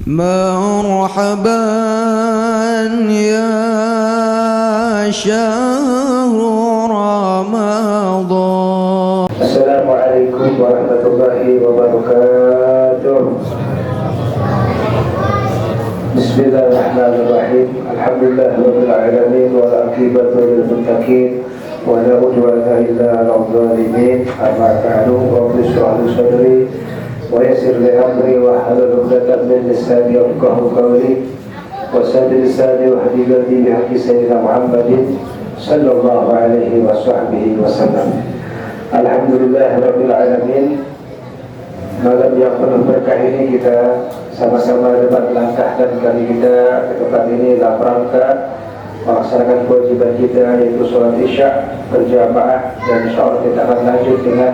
مرحبا يا شهر رمضان. السلام عليكم ورحمة الله وبركاته. بسم الله الرحمن الرحيم. الحمد لله رب العالمين والعاقبة للمتقين ولا عدوان إلا على الظالمين. أما بعد رب اشرح لي صدري ويسر لي أمري واحلل عقدة من لساني يفقهوا قولي وسدد لساني واهدي قلبي بحق سيدنا محمد صلى الله عليه وصحبه وسلم. Alhamdulillah Rabbil Alamin. Malam yang penuh berkah ini kita sama-sama dapat melangkah dan kali kita ke tempat ini dalam rangka melaksanakan kewajiban kita, yaitu sholat isya berjamaah, dan insyaallah kita akan lanjut dengan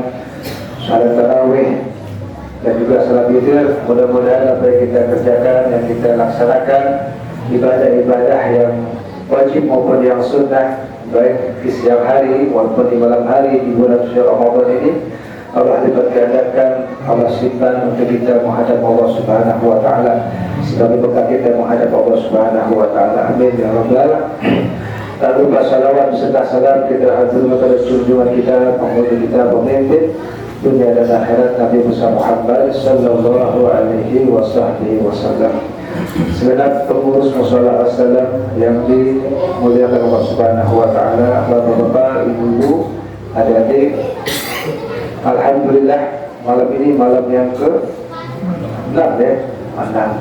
sholat tarawih dan juga sholat witir. Mudah-mudahan apa yang kita kerjakan, yang kita laksanakan, ibadah-ibadah yang wajib maupun yang sunnah, baik di siang hari maupun di malam hari di bulan suci Ramadan ini, Allah lipat gandakan, Allah simpan untuk kita menghadap Allah Subhanahu wa taala sebagai bekal kita menghadap Allah Subhanahu wa taala. Amin ya rabbal alamin. Lalu salawat serta salam kita hadirkan kepada junjungan kita, penghulu kita, pemimpin dunia dan akhirat, Nabi Muhammad sallallahu alaihi wasallam. Segenap pengurus mushola Assalam yang dimuliakan Allah Subhanahu wa taala, bapak-bapak, ibu-ibu, adik-adik. Alhamdulillah, malam ini malam yang ke-6 ya, 6.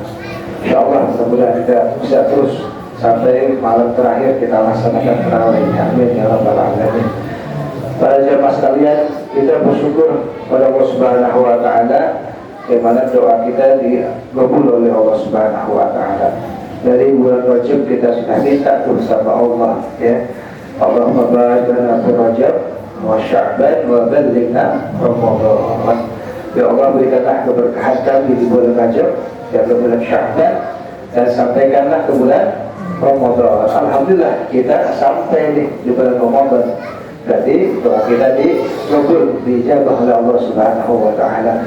Insyaallah mudah-mudahan kita bisa terus sampai malam terakhir kita laksanakan tarawih. Amin ya rabbal alamin. Para jemaah sekalian, kita bersyukur pada Allah Subhanahu wa taala di mana doa kita dikabul oleh Allah Subhanahu wa taala. Dari bulan Rajab kita sudah minta tuh sama Allah ya. Allahumma barik lana fi Rajab wa Sya'ban wa ballighna Ramadan. Ya Allah, berikanlah keberkahan kami di bulan Rajab dan di bulan Sya'ban, dan sampaikanlah ke bulan Ramadan. Alhamdulillah kita sampai di bulan Ramadan. Berarti doa kita dikabul, dijabah oleh Allah Subhanahu wa taala.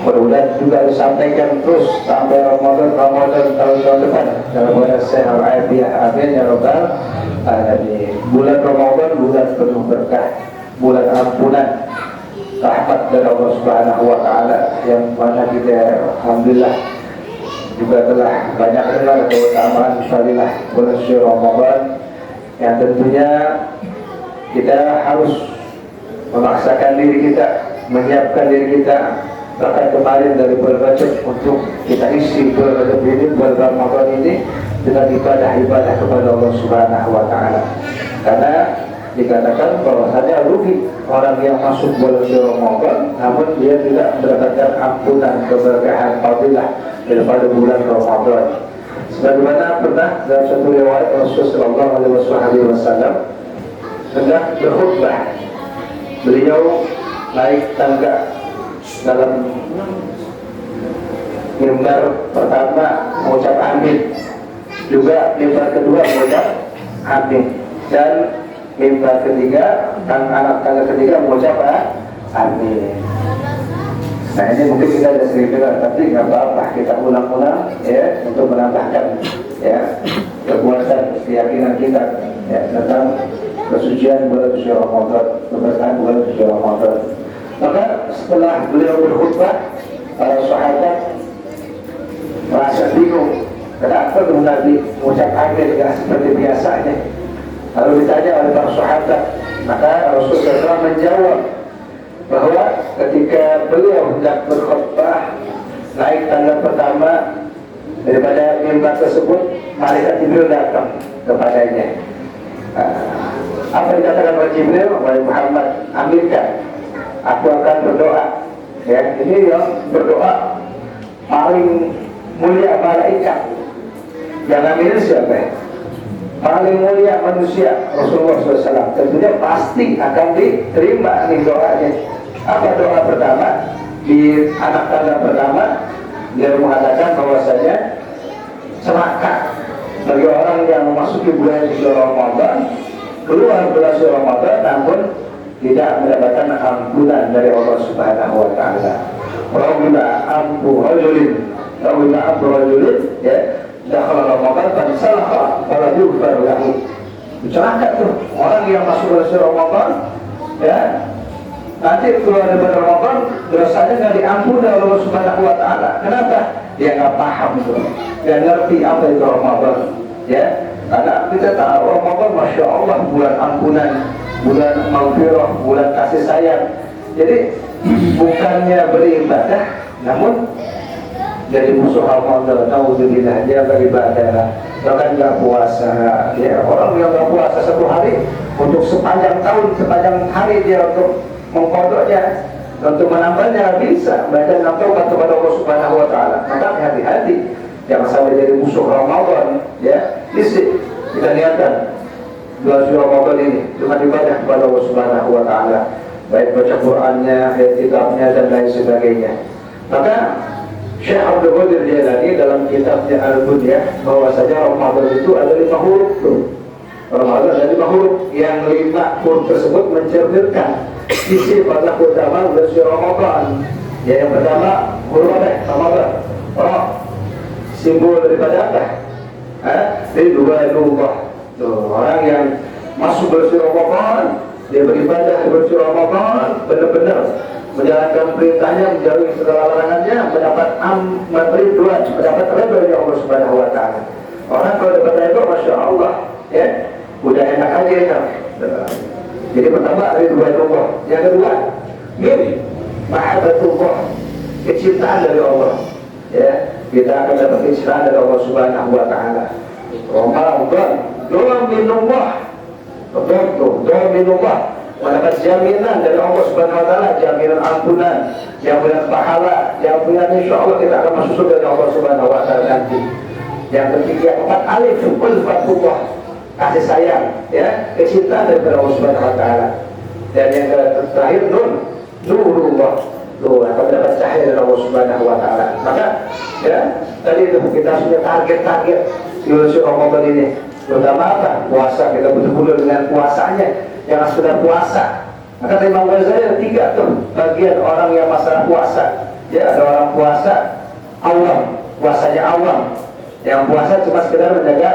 Mudah-mudahan juga disampaikan terus sampai Ramadan tahun-tahun depan dalam keadaan sehat afiat. Amin ya rabbal alamin. Bulan Ramadan bulan penuh berkah, bulan ampunan, rahmat dari Allah Subhanahu wa taala, yang mana kita alhamdulillah juga telah banyak dengar keutamaan fadilah bulan suci Ramadan, yang tentunya kita harus memaksakan diri kita, menyiapkan diri kita. Bahkan kemarin dari bulan Rajab untuk kita isi bulan Rajab ini, bulan Ramadan ini dengan ibadah-ibadah kepada Allah Subhanahu wa taala. Karena dikatakan bahwasanya rugi orang yang masuk bulan Ramadan namun dia tidak mendapatkan ampunan, keberkahan, fadilah daripada bulan Ramadan. Sebagaimana pernah dalam satu riwayat Rasulullah SAW hendak berkhutbah, beliau naik tangga. Dalam mimbar pertama mengucap amin, juga mimbar kedua mengucap amin, dan mimbar ketiga, anak tangga ketiga mengucap amin. Nah ini mungkin kita ada sering dengar, tapi nggak apa-apa, kita ulang-ulang ya untuk menambahkan ya kekuatan keyakinan kita ya tentang kesucian bulan suci Ramadan, keberkahan bulan suci Ramadan. Maka setelah beliau berkhutbah, para sahabat merasa bingung, kenapa Nabi mengucap amin tidak seperti biasanya. Lalu ditanya oleh para sahabat, maka Rasulullah SAW menjawab bahwa ketika beliau hendak berkhutbah naik tangga pertama daripada mimbar tersebut, malaikat Jibril datang kepadanya. Apa dikatakan oleh Jibril? Wahai Muhammad, aminkan, aku akan berdoa. Ya, ini yang berdoa paling mulia malaikat. Yang aminin siapa? Paling mulia manusia, Rasulullah SAW. Tentunya pasti akan diterima nih doanya. Apa doa pertama? Di anak tangga pertama, dia mengatakan bahwasanya celaka bagi orang yang memasuki bulan suci Ramadan, keluar bulan suci Ramadan namun tidak mendapatkan ampunan dari Allah Subhanahu wa taala. Rabbuna ampu rajulin Awil abdu rajulin ya dakhala Ramadan qad salaha fala yughfar lahu. Celaka tuh orang yang masuk bulan Ramadan ya, nanti keluar dari Ramadan dosanya nggak diampuni oleh Allah Subhanahu Wa Taala. Kenapa? Dia nggak paham tuh, nggak ngerti apa itu Ramadan ya. Karena kita tahu Ramadan, masya Allah, bulan ampunan, bulan maghfirah, bulan kasih sayang. Jadi bukannya beribadah, namun jadi musuh Ramadan. Naudzubillah, dia beribadah, bahkan nggak puasa. Ya, orang yang nggak puasa satu hari untuk sepanjang tahun, sepanjang hari dia untuk mengkodoknya, untuk menambahnya bisa baca taubat kepada Allah Subhanahu Wa Taala. Maka hati-hati, jangan sampai jadi musuh Ramadan. Ya, isi kita niatkan bulan Ramadan ini cuma ibadah kepada Allah Subhanahu Wa Taala, baik baca Qurannya, kitabnya dan lain sebagainya. Maka Syekh Abdul Qadir Jailani dalam kitabnya Al-Budyah bahwasanya Ramadan itu ada 5 huruf. Ramadan ada 5 huruf, yang 5 huruf tersebut mencerminkan isi pada utama bulan Ramadan. Ya, yang pertama huruf Ramadan. Simbol daripada apa? Ridwanullah. Tuh, orang yang masuk bulan Ramadan, dia beribadah di bulan Ramadan, benar-benar menjalankan perintahnya, menjauhi segala larangannya, mendapat ridwan, mendapat ridha dari Allah Subhanahu Wa Taala. Orang kalau dapat ridha, masya Allah, ya, udah enak aja ya. Jadi pertama ridwanullah, yang kedua mahabbatullah, kecintaan dari Allah. Ya, kita akan dapat kecintaan dari Allah Subhanahu Wa Taala. Ramadan, doa minullah, doa minullah, mendapat jaminan dari Allah Subhanahu Wa Taala, jaminan ampunan, jaminan pahala, jaminan insya Allah kita akan masuk surga dari Allah Subhanahu Wa Taala nanti. Yang ketiga, 4 alif, ulfatullah, kasih sayang, ya, kecintaan dari Allah Subhanahu Wa Taala. Dan yang terakhir, nurullah, tuh akan mendapat cahaya dari Allah Subhanahu Wa Taala. Maka ya, tadi itu kita punya target-target di bulan Ramadan ini. Pertama apa? Puasa. Kita betul-betul dengan puasanya, jangan sekedar puasa. Maka Imam Ghazali ada 3 tuh bagian orang yang masalah puasa. Ya, ada orang puasa awam, puasanya awam. Yang puasa cuma sekedar menjaga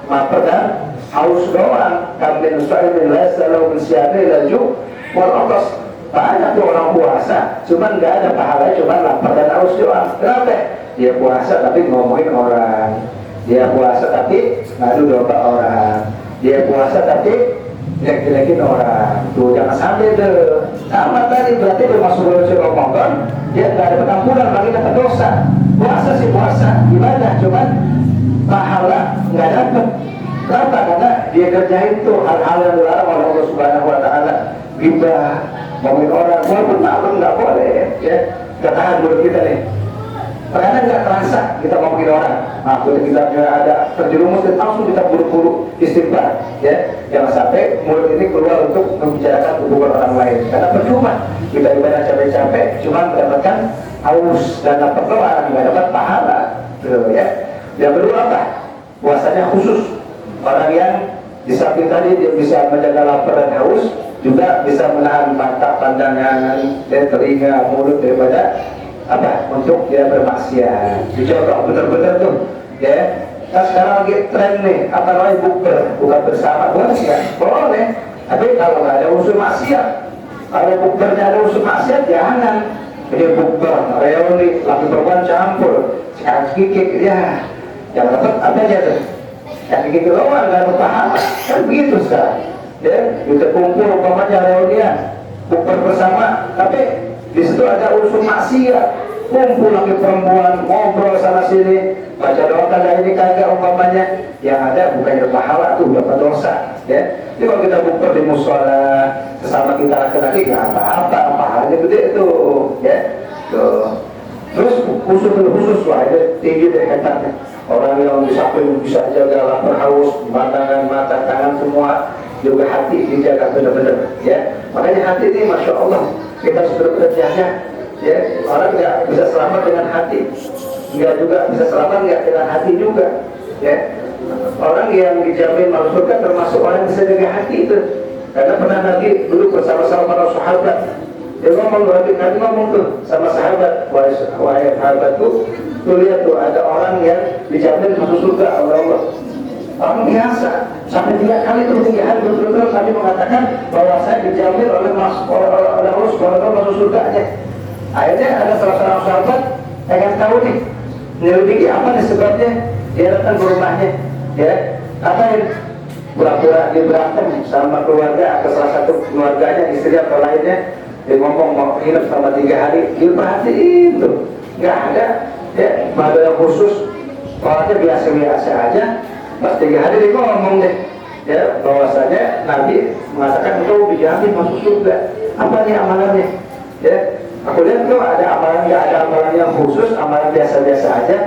lapar dan haus doang. Kamil sa'imin laisa lahu min siyami laju wal atas. Banyak tuh orang puasa, cuman nggak ada pahala, cuman lapar dan haus doang. Kenapa? Dia puasa tapi ngomongin orang. Dia puasa tapi ngadu domba orang. Dia puasa tapi jelek-jelekin orang. Tuh jangan sampai tuh. Sama tadi berarti dia masuk bulan Ramadan, dia nggak ada pengampunan, lagi dapat dosa. Puasa sih puasa, ibadah, cuman pahala nggak dapat. Kenapa? Karena dia kerjain tuh hal-hal yang dilarang oleh Allah Subhanahu Wa Taala. Ghibah, ngomongin orang, walaupun maklum nggak boleh, ya. Ketahan mulut kita nih. Karena nggak terasa kita ngomongin orang. Nah, kita ada terjerumus dan langsung kita buru-buru istighfar, ya. Jangan sampai mulut ini keluar untuk membicarakan hubungan orang lain. Karena percuma kita ibadah capek-capek, cuma mendapatkan haus dan dapat doang, nggak dapat pahala, gitu, ya. Yang kedua apa? Puasanya khusus. Orang yang di samping tadi dia bisa menjaga lapar dan haus, juga bisa menahan mata, pandangan, dan telinga, mulut daripada apa? Untuk dia bermaksiat. Dicoba benar-benar tuh, ya. Nah, sekarang lagi tren nih, apa namanya, bukan bersama, boleh ya? Boleh. Tapi kalau nggak ada unsur maksiat, kalau bukbernya ada unsur maksiat, jangan. Jadi bukber, reuni, laki perempuan campur, sekarang kikik, ya. Jangan dapat apa aja tuh. Yang kikik doang, nggak ada pahala. Kan begitu sekarang. Ya, kita kumpul umpamanya reunian, bukber bersama, tapi di situ ada unsur maksiat. Kumpul lagi perempuan, ngobrol sana sini, baca doa kagak ini kagak umpamanya, yang ada bukannya pahala tuh, dapat dosa. Ya, jadi kalau kita bukber di musola sesama kita laki-laki nggak apa-apa, pahalanya gede tuh, ya. Tuh. Terus khusus lah, ini tinggi deh katakannya. Orang yang bisa jaga lapar haus, pandangan, mata, tangan semua, juga hati dijaga benar-benar, ya. Makanya hati ini, masya Allah, kita harus bekerjanya, ya. Orang nggak bisa selamat dengan hati, nggak juga bisa selamat nggak dengan hati juga, ya. Orang yang dijamin masuk surga termasuk orang yang bisa jaga hati itu, karena pernah Nabi dulu bersama-sama para sahabat, Dia ngomong, Nabi ngomong tuh sama sahabat, wahai sahabatku, tuh lihat tuh ada orang yang dijamin masuk surga oleh Allah. Orang biasa sampai 3 kali tuh 3 hari berturut-turut Nabi mengatakan bahwa saya dijamin oleh Allah Subhanahu wa taala masuk surganya. Akhirnya ada salah seorang sahabat pengen tahu nih, menyelidiki apa nih sebabnya. Dia datang ke rumahnya, ya, ngapain? Pura-pura dia berantem sama keluarga atau salah satu keluarganya, istri atau lainnya. Dia ngomong mau hidup selama 3 hari, dia perhatiin tuh, nggak ada, ya, nggak ada yang khusus, orangnya biasa-biasa aja. Pas 3 hari dia ngomong deh, ya, bahwasanya Nabi mengatakan engkau dijamin masuk surga. Apa nih amalannya? Ya, aku lihat tuh ada amalan, nggak ada amalan yang khusus, amalan biasa-biasa aja.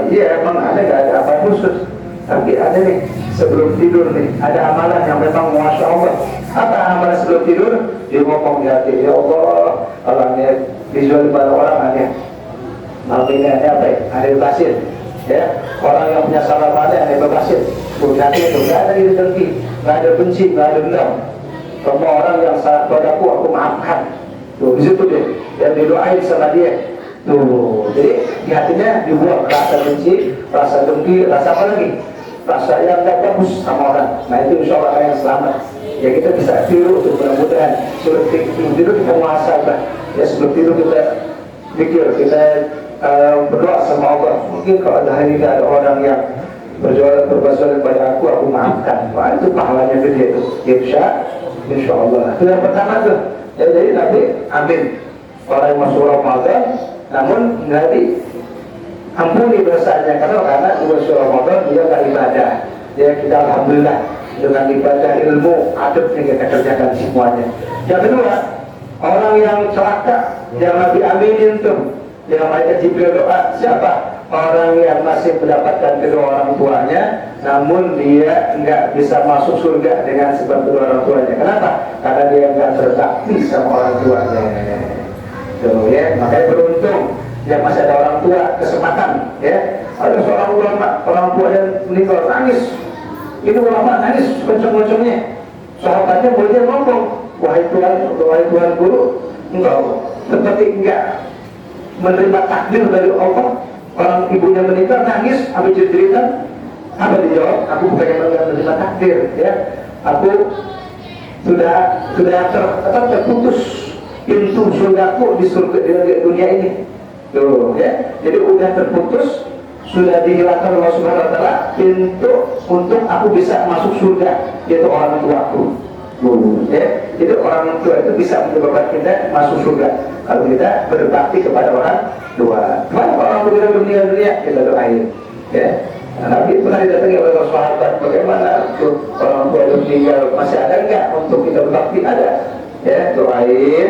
Iya emang ada, nggak ada apa khusus, tapi ada nih sebelum tidur nih ada amalan yang memang masya Allah. Apa amalan sebelum tidur? Dia ngomong di hati, ya Allah, orangnya visual pada orang aneh. Malam ini ada apa ya? Ada bebasin, ya. Orang yang punya salah pada ada bebasin. Kemudian itu nggak ada iri dengki, nggak ada benci, nggak ada dendam. Semua orang yang salah padaku aku maafkan. Tuh di situ deh, yang didoain sama dia. Tuh, jadi di hatinya dibuang rasa benci, rasa dengki, rasa apa lagi? Rasa yang tidak bagus sama orang. Nah itu insya Allah yang selamat. Ya kita bisa tiru tuh, mudah-mudahan sebelum tidur kita muhasabah. Ya sebelum tidur kita pikir, kita berdoa sama Allah. Mungkin kalau ada hari ini ada orang yang berbuat kepada aku maafkan. Wah itu pahalanya gede tuh. Insya Allah. Itu yang pertama tuh. Ya, jadi Nabi amin. Orang yang masuk Ramadan, namun Nabi ampuni dosanya karena di bulan Ramadan dia nggak ibadah. Ya kita alhamdulillah dengan ibadah ilmu adab yang kita kerjakan semuanya. Yang kedua, orang yang celaka yang Nabi aminin tuh, yang malaikat Jibril doa siapa? Orang yang masih mendapatkan kedua orang tuanya, namun dia nggak bisa masuk surga dengan sebab kedua orang tuanya. Kenapa? Karena dia nggak berbakti sama orang tuanya. Tuh ya, makanya beruntung yang masih ada orang tua, kesempatan ya. Ada seorang ulama, orang tua yang meninggal nangis. Ini ulama nangis kenceng-kencengnya. Sahabatnya boleh ngomong, wahai Tuhan guru, engkau seperti enggak menerima takdir dari Allah. Orang ibunya meninggal nangis, habis cerita, apa dijawab? Aku bukan yang menerima takdir, ya. Aku sudah terputus pintu surgaku di surga di dunia ini. Tuh, ya. Jadi udah terputus, sudah dihilangkan Allah Subhanahu wa taala pintu untuk aku bisa masuk surga, yaitu orang tuaku. Ya. Jadi orang tua itu bisa menyebabkan kita masuk surga kalau kita berbakti kepada orang tua. Cuma kalau orang tua meninggal dunia kita doain, ya. Nah, Nabi pernah didatangi oleh sahabat, bagaimana tuh orang tua yang meninggal masih ada enggak untuk kita berbakti? Ada, ya, doain,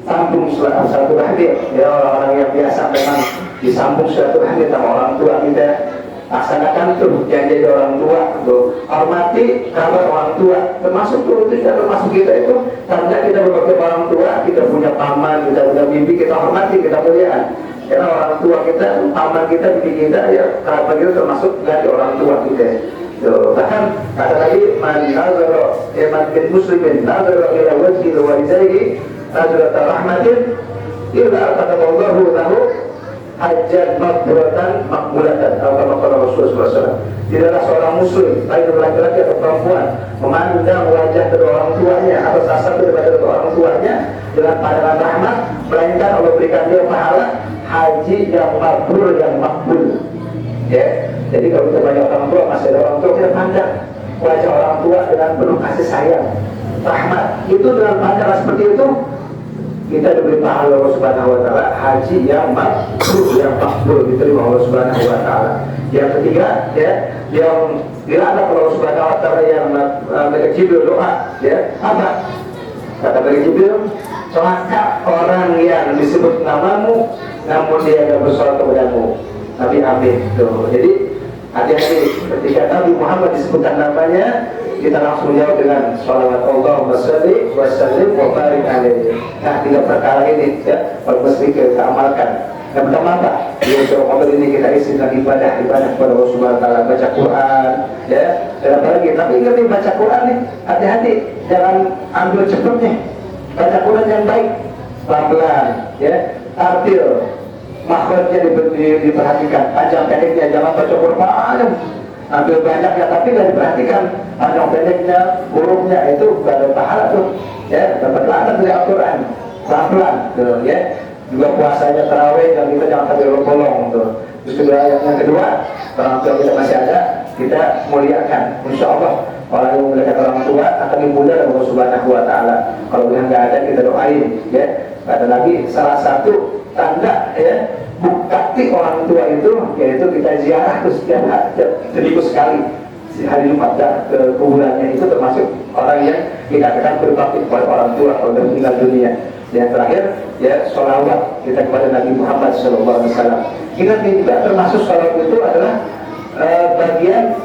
sambung silaturahmi, ya, orang-orang yang biasa memang disambung silaturahmi sama orang tua kita. Laksanakan tuh yang jadi orang tua tuh, hormati kabar orang tua, termasuk tuh termasuk kita itu karena kita berbakti orang tua, kita punya paman, kita punya bibi, kita hormati, kita muliakan. Karena orang tua kita, paman kita, bibi kita, ya kerabat kita termasuk dari orang tua kita. Tuh, bahkan kata lagi man nazara bin muslimin nazara ila wajhi walidayhi nazarata rahmatin illa kataballahu lahu hajat maghfiratan makbulatan atau kata Rasulullah SAW. Tidaklah seorang muslim, baik itu laki-laki atau perempuan, memandang wajah kedua orang tuanya atau salah satu daripada kedua orang tuanya dengan pandangan rahmat, melainkan Allah berikan dia pahala haji yang mabrur, yang makbul. Ya, jadi kalau kita banyak orang tua, masih ada orang tua, kita pandang wajah orang tua dengan penuh kasih sayang, rahmat. Itu dengan pandangan seperti itu, kita diberi pahala Allah Subhanahu wa taala haji yang mabrur, yang makbul, diterima Allah Subhanahu wa taala. Yang ketiga, ya, yang dilakukan Allah Subhanahu wa taala yang malaikat Jibril doa, ya, apa? Kata malaikat Jibril, celaka orang yang disebut namamu namun dia tidak bersolat kepadamu. Nabi amin. Tuh. Jadi hati-hati ketika Nabi Muhammad disebutkan namanya, kita langsung jawab dengan sholawat Allahumma sholli wa sallim wa barik alaihi. Nah, 3 perkara ini ya, kalau mesti kita amalkan. Yang pertama apa? Di Ramadan ini kita isi dengan ibadah kepada Allah Subhanahu wa taala, baca Quran, ya. Dan apa lagi? Tapi ingat nih, baca Quran nih, hati-hati, jangan ambil cepatnya. Baca Quran yang baik, pelan-pelan, ya, tartil, makhrajnya diperhatikan, panjang pendeknya, jangan baca Quran ambil banyak ya, tapi nggak diperhatikan panjang pendeknya, hurufnya, itu nggak ada pahala tuh, ya, dapat laknat dari Al-Quran. Pelan-pelan, tuh, ya. Juga puasanya tarawih, dan kita jangan sampai bolong, tuh. Terus kedua, yang kedua, orang tua kita masih ada, kita muliakan, insya Allah. Orang yang memuliakan orang tua akan dimulia oleh Allah Subhanahu Wa Taala. Kalau yang nggak ada, kita doain, ya. Kata Nabi, salah satu tanda, ya, bukti orang tua itu, yaitu kita ziarah terus setiap seminggu sekali. Hari Jumat ke kuburannya, itu termasuk orang yang kita akan berbakti kepada orang tua kalau sudah meninggal dunia. Yang terakhir, ya, sholawat kita kepada Nabi Muhammad SAW. Ingat juga termasuk sholawat itu adalah bagian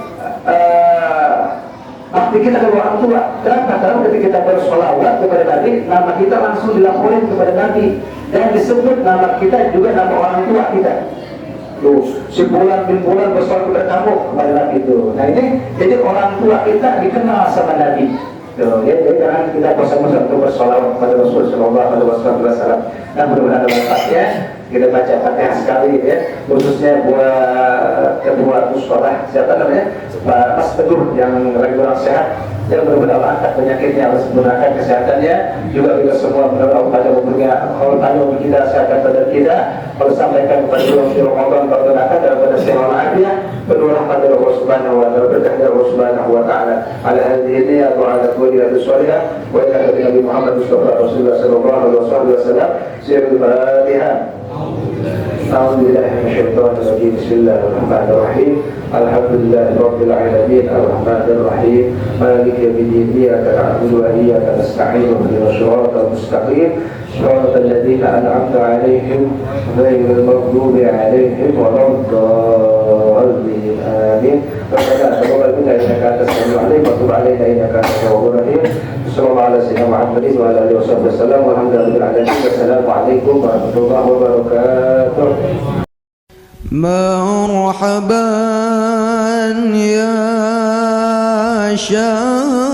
bakti kita kepada orang tua. Kenapa? Karena ketika kita bersholawat kepada Nabi, nama kita langsung dilaporin kepada Nabi, dan disebut nama kita juga nama orang tua kita. Tuh, si bulan bin bulan bersolat kepada kamu kepada Nabi itu. Nah ini, jadi orang tua kita dikenal sama Nabi. Tuh, ya, jadi jangan kita bosan-bosan untuk bersolawat kepada Rasul Sallallahu Alaihi Wasallam. Dan mudah-mudahan ada manfaatnya. Kita baca Fatihah sekali, ya, khususnya buat ketua sekolah, siapa namanya, Pak Mas Teguh yang lagi kurang sehat, yang benar-benar Allah angkat penyakitnya, Allah sempurnakan kesehatannya. Juga semua benar-benar Allah tanya kita, sehatkan badan kita. Allah sampaikan kepada bulan Ramadan, kalau doakan daripada sehat afiat, berdoa pada Allah Subhanahu Wa Taala, berkah dari Allah Subhanahu Wa Taala. Ala hadhihi atau ala kuliah salihah wa ila Nabi Muhammad Rasulullah Sallallahu Alaihi Wasallam. Sirul Fatihah. أعوذ بالله من الشيطان الرجيم. بسم الله الرحمن الرحيم. الحمد لله رب العالمين الرحمن الرحيم مالك يوم الدين. إياك نعبد وإياك نستعين اهدنا الصراط المستقيم صراط الذين أنعمت عليهم غير المغضوب عليهم ولا الضالين. آمين. ربنا تقبل منا إنك أنت السميع العليم وتب علينا إنك أنت التواب الرحيم. صلى الله على سيدنا محمد وعلى آله وصحبه وسلم والحمد لله رب العالمين. السلام عليكم ورحمة الله وبركاته. مرحبا يا شاهد